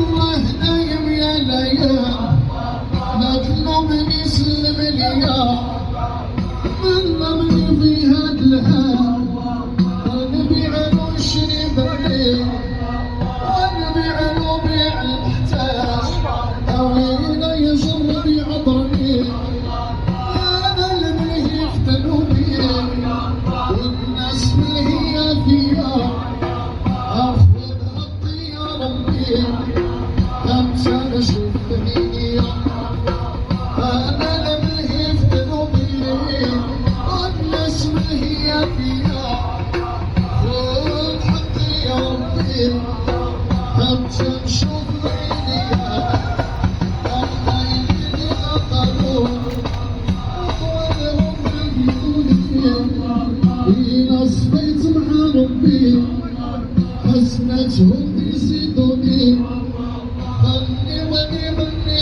الله دايم يا ليال مطلوب يسلم اليا من ضمني في هاد الهام ونبيع له شريب عليه ونبيع له بيع المحتاج طويلة يجر بعطرني هذا اللي يحتلوا بيه والناس اللي هي فيها أخذها الطيارة بيه أمشى أشوف دنيا أنا اللي يفتنوا بيه والناس اللي هي فيها خذها الطيارة بيه أمشى أشوف دنيا أما يجيني غطلوا وأنا في نصبيت مع ربي حسنتهم يزيدوني ظني وني مني